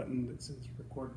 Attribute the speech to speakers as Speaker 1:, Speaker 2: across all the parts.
Speaker 1: button that says record.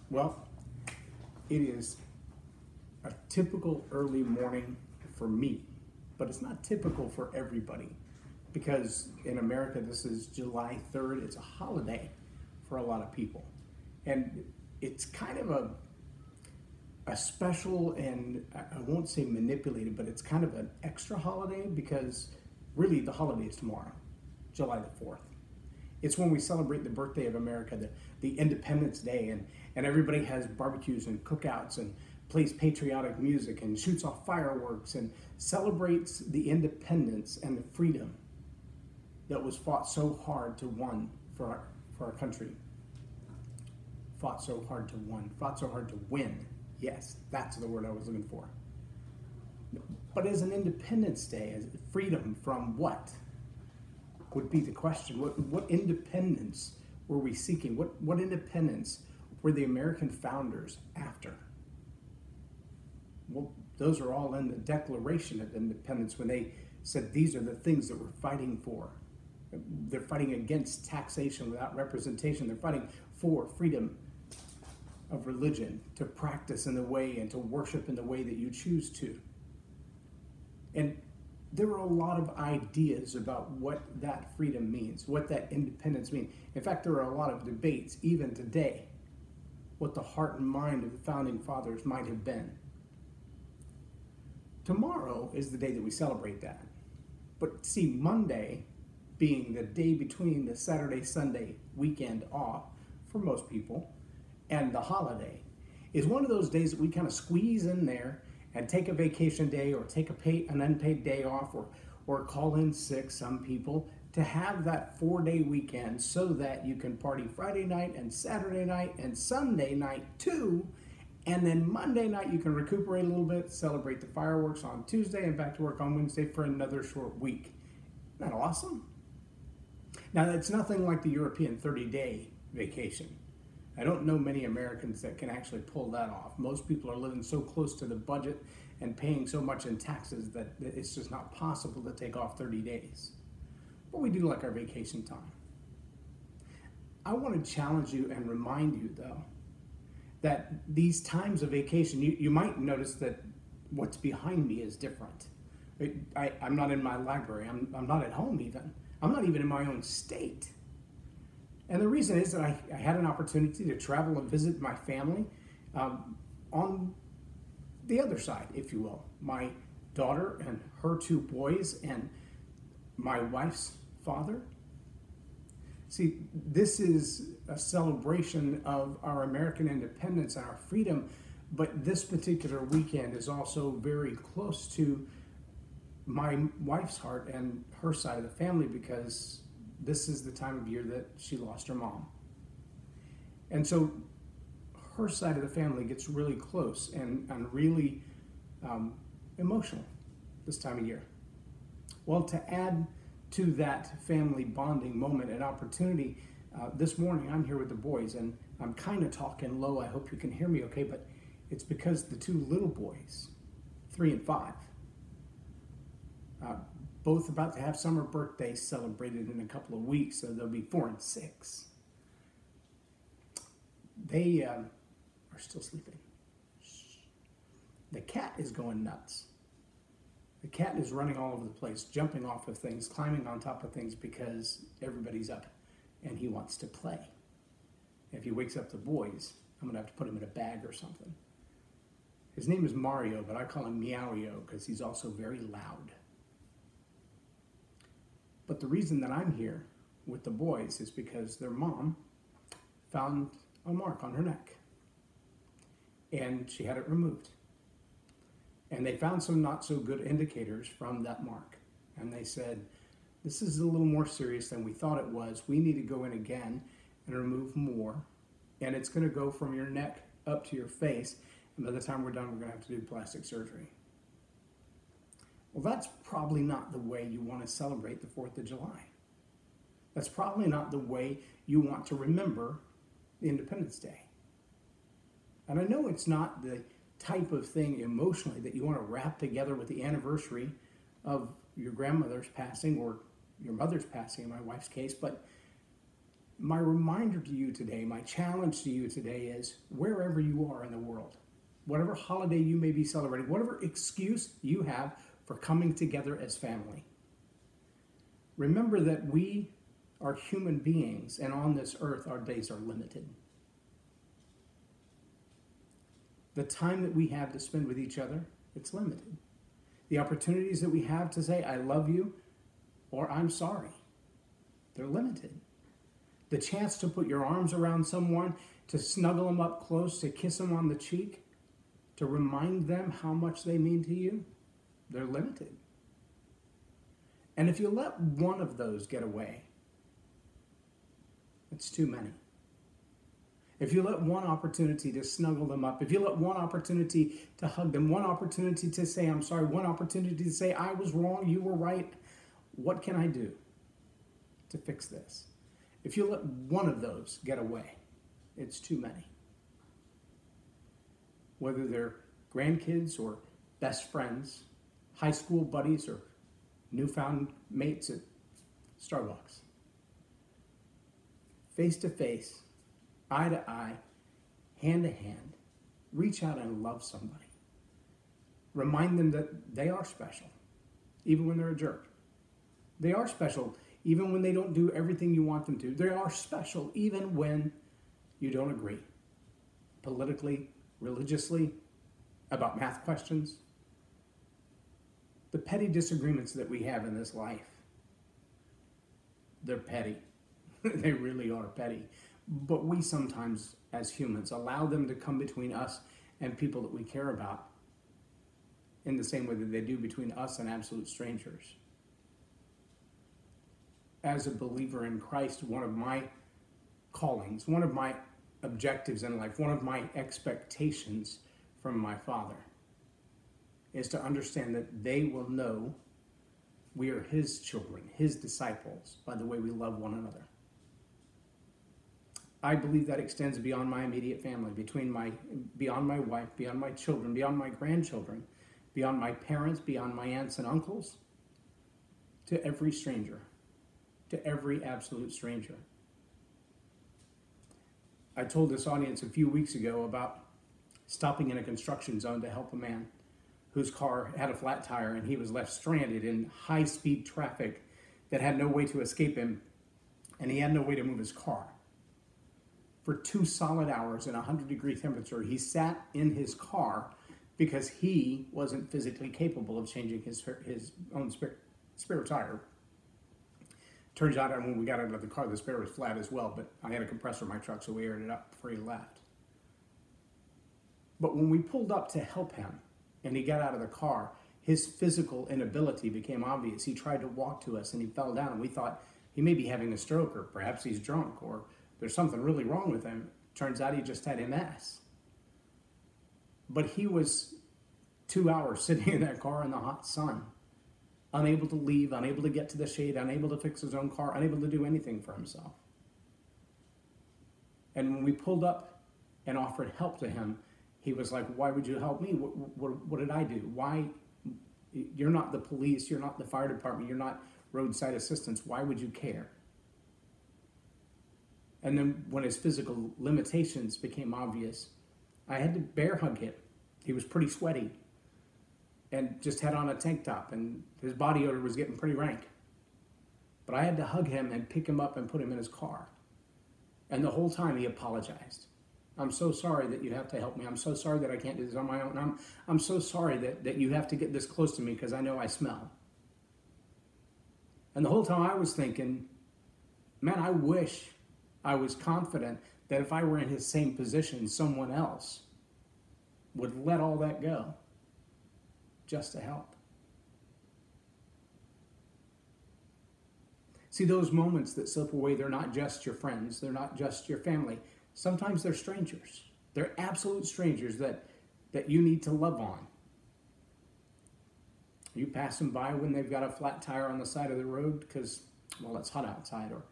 Speaker 1: Well, it is a typical early morning for me, but it's not typical for everybody because in America this is July 3rd. It's a holiday for a lot of people. And it's kind of a special, and I won't say manipulated, but it's kind of an extra holiday because really the holiday is tomorrow, July the 4th. It's when we celebrate the birthday of America, the Independence Day, and everybody has barbecues and cookouts and plays patriotic music and shoots off fireworks and celebrates the independence and the freedom that was fought so hard to win for our country. Fought so hard to win. Yes, that's the word I was looking for. But as an Independence Day, as freedom from what would be the question? What independence were we seeking? What independence were the American founders after? Well, those are all in the Declaration of Independence when they said these are the things that we're fighting for. They're fighting against taxation without representation. They're fighting for freedom of religion, to practice in the way and to worship in the way that you choose to. And there are a lot of ideas about what that freedom means, what that independence means. In fact, there are a lot of debates, even today, what the heart and mind of the founding fathers might have been. Tomorrow is the day that we celebrate that. But see, Monday being the day between the Saturday-Sunday weekend off for most people and the holiday is one of those days that we kind of squeeze in there and take a vacation day or take an unpaid day off or call in sick, some people, to have that 4-day weekend so that you can party Friday night and Saturday night and Sunday night too. And then Monday night you can recuperate a little bit, celebrate the fireworks on Tuesday and back to work on Wednesday for another short week. Isn't that awesome? Now, it's nothing like the European 30-day vacation. I don't know many Americans that can actually pull that off. Most people are living so close to the budget and paying so much in taxes that it's just not possible to take off 30 days. But we do like our vacation time. I want to challenge you and remind you, though, that these times of vacation, you might notice that what's behind me is different. I'm not in my library. I'm not at home even. I'm not even in my own state. And the reason is that I had an opportunity to travel and visit my family on the other side, if you will. My daughter and her 2 boys and my wife's father. See, this is a celebration of our American independence and our freedom, but this particular weekend is also very close to my wife's heart and her side of the family because this is the time of year that she lost her mom. And so her side of the family gets really close and really emotional this time of year. Well, to add to that family bonding moment and opportunity, this morning I'm here with the boys and I'm kind of talking low. I hope you can hear me okay, but it's because the 2 little boys, 3 and 5, both about to have summer birthdays celebrated in a couple of weeks, so they'll be 4 and 6. They are still sleeping. The cat is going nuts. The cat is running all over the place, jumping off of things, climbing on top of things because everybody's up and he wants to play. If he wakes up the boys, I'm going to have to put him in a bag or something. His name is Mario, but I call him Meowio because he's also very loud. But the reason that I'm here with the boys is because their mom found a mark on her neck and she had it removed. And they found some not so good indicators from that mark. And they said, this is a little more serious than we thought it was. We need to go in again and remove more. And it's going to go from your neck up to your face. And by the time we're done, we're going to have to do plastic surgery. Well, that's probably not the way you want to celebrate the 4th of July. That's probably not the way you want to remember Independence Day. And I know it's not the type of thing emotionally that you want to wrap together with the anniversary of your grandmother's passing or your mother's passing in my wife's case, but my reminder to you today, my challenge to you today is wherever you are in the world, whatever holiday you may be celebrating, whatever excuse you have for coming together as family, remember that we are human beings, and on this earth, our days are limited. The time that we have to spend with each other, it's limited. The opportunities that we have to say, I love you, or I'm sorry, they're limited. The chance to put your arms around someone, to snuggle them up close, to kiss them on the cheek, to remind them how much they mean to you, they're limited. And if you let one of those get away, it's too many. If you let one opportunity to snuggle them up, if you let one opportunity to hug them, one opportunity to say, I'm sorry, one opportunity to say, I was wrong, you were right, what can I do to fix this? If you let one of those get away, it's too many. Whether they're grandkids or best friends, high school buddies or newfound mates at Starbucks. Face to face, eye to eye, hand to hand, reach out and love somebody. Remind them that they are special, even when they're a jerk. They are special, even when they don't do everything you want them to. They are special, even when you don't agree. Politically, religiously, about math questions. The petty disagreements that we have in this life, they're petty. They really are petty. But we sometimes, as humans, allow them to come between us and people that we care about in the same way that they do between us and absolute strangers. As a believer in Christ, one of my callings, one of my objectives in life, one of my expectations from my Father is to understand that they will know we are His children, His disciples, by the way we love one another. I believe that extends beyond my immediate family, beyond my wife, beyond my children, beyond my grandchildren, beyond my parents, beyond my aunts and uncles, to every stranger, to every absolute stranger. I told this audience a few weeks ago about stopping in a construction zone to help a man whose car had a flat tire and he was left stranded in high-speed traffic that had no way to escape him, and he had no way to move his car. For 2 solid hours in 100-degree temperature, he sat in his car because he wasn't physically capable of changing his own spare tire. Turns out when we got out of the car, the spare was flat as well, but I had a compressor in my truck, so we aired it up before he left. But when we pulled up to help him and he got out of the car, his physical inability became obvious. He tried to walk to us and he fell down, and we thought he may be having a stroke, or perhaps he's drunk, or there's something really wrong with him. Turns out he just had MS. But he was 2 hours sitting in that car in the hot sun, unable to leave, unable to get to the shade, unable to fix his own car, unable to do anything for himself. And when we pulled up and offered help to him, he was like, why would you help me? What did I do? Why? You're not the police, you're not the fire department, you're not roadside assistance. Why would you care? And then when his physical limitations became obvious, I had to bear hug him. He was pretty sweaty and just had on a tank top, and his body odor was getting pretty rank. But I had to hug him and pick him up and put him in his car. And the whole time he apologized. I'm so sorry that you have to help me. I'm so sorry that I can't do this on my own. I'm so sorry that you have to get this close to me because I know I smell. And the whole time I was thinking, man, I wish I was confident that if I were in his same position, someone else would let all that go just to help. See, those moments that slip away, they're not just your friends. They're not just your family. Sometimes they're strangers. They're absolute strangers that you need to love on. You pass them by when they've got a flat tire on the side of the road because, well, it's hot outside, or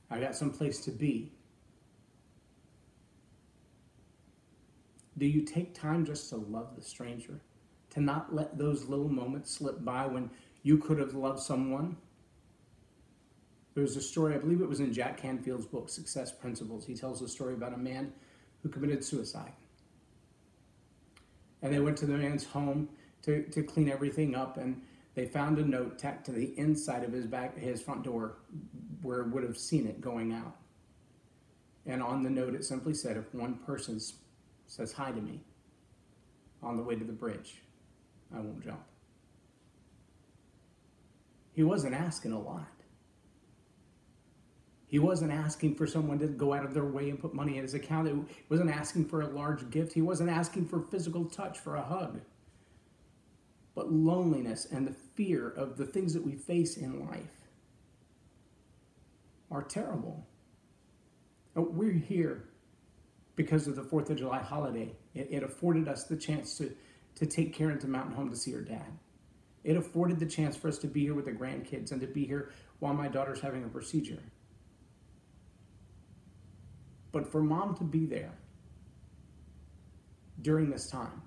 Speaker 1: I got someplace to be. Do you take time just to love the stranger? To not let those little moments slip by when you could have loved someone There was a story, I believe it was in Jack Canfield's book, Success Principles. He tells a story about a man who committed suicide. And they went to the man's home to clean everything up, and they found a note tacked to the inside of his front door where it would have seen it going out. And on the note it simply said, if one person says hi to me on the way to the bridge, I won't jump. He wasn't asking a lot. He wasn't asking for someone to go out of their way and put money in his account. He wasn't asking for a large gift. He wasn't asking for physical touch, for a hug. But loneliness and the fear of the things that we face in life are terrible. We're here because of the 4th of July holiday. It afforded us the chance to take Karen to Mountain Home to see her dad. It afforded the chance for us to be here with the grandkids and to be here while my daughter's having a procedure. But for Mom to be there during this time